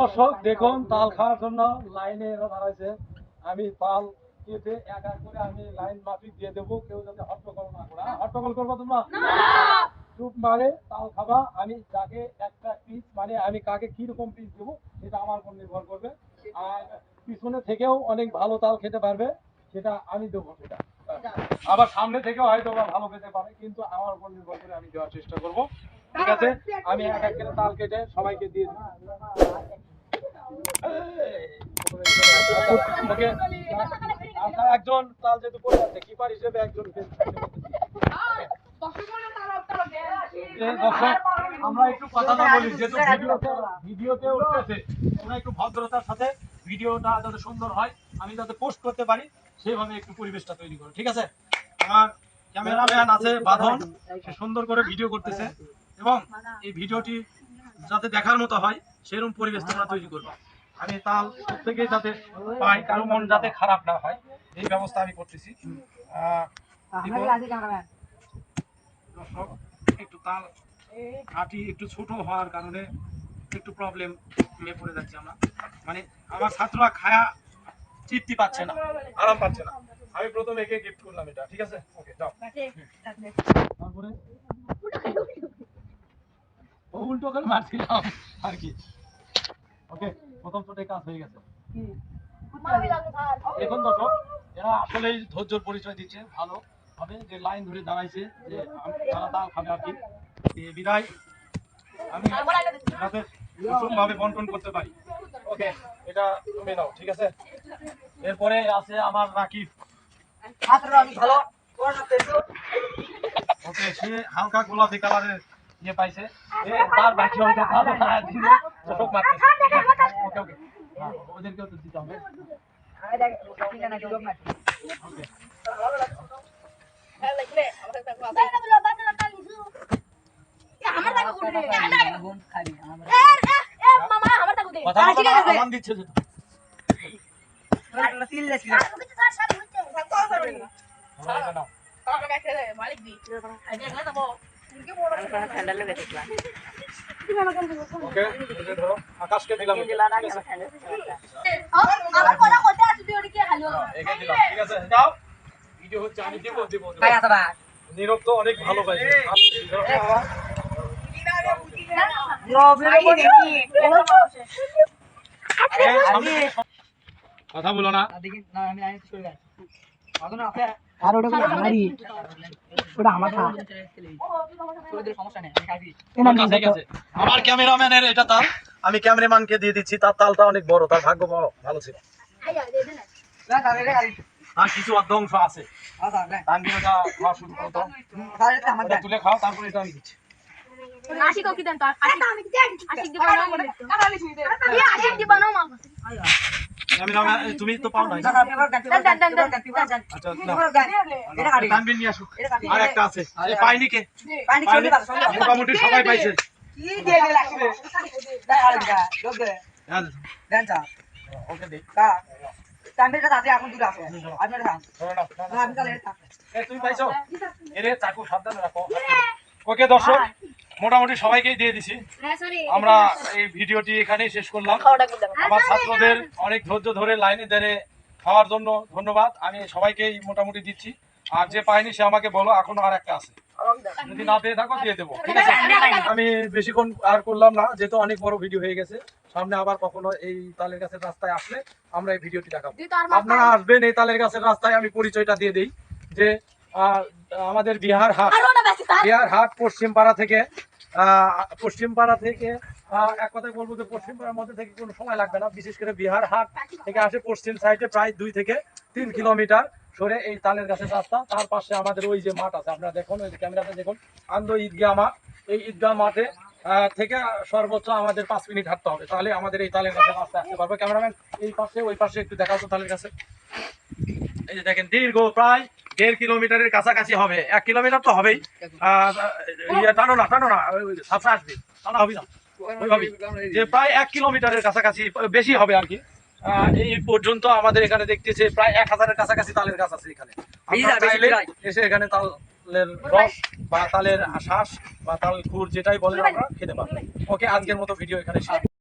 দর্শক দেখুন, তাল খাওয়ার জন্য লাইনে এরা দাঁড়াইছে। আমি তাল কেটে এক এক করে আমি লাইন মাফিক দিয়ে দেবো, কেউ যাতে হট্টগোল না করে। হট্টগোল করবো তোমরা? চুপ মারে তাল খাবা। আমি যাকে একটা পিস মানে আমি কাকে কিরকম পিস দেবো সেটা আমার উপর নির্ভর করবে। আর পিছনে থেকেও অনেক ভালো তাল খেতে পারবে, সেটা আমি দেবো। সেটা আবার সামনে থেকেও হয়তো বা ভালো খেতে পারে, কিন্তু আমার উপর নির্ভর করে আমি দেওয়ার চেষ্টা করবো। ঠিক আছে, আমি এক এক করে তাল কেটে সবাইকে দিয়ে দিই। ওকে, আচ্ছা, একজন তাল যেহেতু পড়ে আছে, কিপার হিসেবে একজন আমরা একটু কথা না বলি, যেহেতু ভিডিওতে উঠতেছে, আমরা একটু ভদ্রতার সাথে ভিডিওটা যাতে সুন্দর হয়, আমি যাতে পোস্ট করতে পারি সেইভাবে একটু পরিবেশটা তৈরি করো। ঠিক আছে, আমার ক্যামেরাম্যান আছে বাঁধন, সে সুন্দর করে ভিডিও করতেছে, এবং এই ভিডিওটি যাতে দেখার মতো হয় সেরকম পরিবেশ তোমরা তৈরি করবা। আমি তাল প্রত্যেকেই যাতে পাই, কারো মন যাতে খারাপ না হয় এই ব্যবস্থা আমি করতেছি। একটু তাল ঘাটি একটু ছোট হওয়ার কারণে একটু প্রবলেম পড়ে যাচ্ছে আমরা, মানে আমার ছাত্ররা খায়া তৃপ্তি পাচ্ছে না, আরাম পাচ্ছে না। আমি প্রথম একে গিফট করলাম এটা। ঠিক আছে, ওকে যাও। তারপরে উল্টো করে মারছিলাম আর কি। ওকে, প্রথম ছোট কাজ হয়ে গেছে। এখন দর্শক এরা আসলেই ধৈর্যের পরিচয় দিচ্ছে ভালো হবে, যে লাইন ধরে দাঁড়াইছে, যে তারা তাল খাবে আর কি। বিদায় আমি তাদের সুষম ভাবে বন্টন করতে পারি। ওকে, এটা তুমি নাও। ঠিক আছে, এরপরে আছে আমার রাকিব। ওকে, সে হালকা গোলাপি কালারের ইয়ে পাইছে, তার বাকি অঙ্ক ভালো দিল, চোখ মারতেছে। ওকে ওকে, ওদেরকেও তো দিতে হবে। দিচ্ছে আকাশকে দিলাম। ঠিক আছে, যাও। ভিডিও হচ্ছে, আমি দেবো দেবো। নীরব তো অনেক ভালো পাইছে। কথা বলো না। আমার ক্যামেরাম্যানের এটা তাল, আমি ক্যামেরাম্যানকে দিয়ে দিচ্ছি। তার তালটা অনেক বড়, তার ভাগ্য ভালো ছিল। আর কিছু অর্ধ অংশ আছে, তুলে খাও, তারপরে এটা আমি দিচ্ছি। তুমি তো পাও নাই। আর একটা আছে, পাইনি কে? মোটামুটি সবাই পাইছে। ওকে দর্শক, মোটামুটি সবাইকেই দিয়ে দিছি। আমরা এই ভিডিওটি এখানেই শেষ করলাম। আমার ছাত্রদের অনেক ধৈর্য ধরে লাইনে দাঁড়িয়ে খাওয়ার জন্য ধন্যবাদ। আমি সবাইকেই মোটামুটি দিচ্ছি, আর যে পাইনি সে আমাকে বলো, এখনো আর একটা আছে, যদি না পেয়ে থাকো দিয়ে দেবো। ঠিক আছে, আমি বেশিক্ষণ আর করলাম না, যেহেতু অনেক বড় ভিডিও হয়ে গেছে। সামনে আবার কখনো এই তালের গাছের রাস্তায় আসলে আমরা এই ভিডিওটি দেখাবো। আপনারা আসবেন এই তালের গাছের রাস্তায়। আমি পরিচয়টা দিয়ে দিই, যে আমাদের বিহার হাট পশ্চিমপাড়া থেকে এক কথায় বলবো যে পশ্চিমপাড়ার মধ্যে থেকে কোনো সময় লাগবে না। বিশেষ করে বিহার হাট থেকে আসে পশ্চিম সাইডে প্রায় 2 থেকে 3 কিলোমিটার সরে এই তালের গাছের রাস্তা। তার পাশে আমাদের ওই যে মাঠ আছে, আপনারা দেখুন, ওই ক্যামেরাতে দেখুন, আন্দো ঈদগাহ মাঠ। এই ঈদগাহ মাঠে থেকে সর্বোচ্চ আমাদের 5 মিনিট হাঁটতে হবে, তাহলে আমাদের এই তালের গাছের রাস্তা আসতে পারবে। ক্যামেরাম্যান এই পাশে ওই পাশে একটু দেখাও তো তালের গাছে। এই যে দেখেন, দীর্ঘ প্রায় 1.5 কিলোমিটারের কাছাকাছি হবে। 1 কিলোমিটার তো হবেই। টানো না সাপসা আসবে, টানা হবি না ওইভাবে, যে প্রায় 1 কিলোমিটারের কাছাকাছি, বেশি হবে আর কি। এই পর্যন্ত আমাদের এখানে দেখতেছে প্রায় 1000-এর কাছাকাছি তালের গাছ আছে এখানে। এসে এখানে তালের রস বা তালের শ্বাস বা তাল খুর যেটাই বলেন আমরা খেতে পারবো। ওকে, আজকের মতো ভিডিও এখানে শেষ।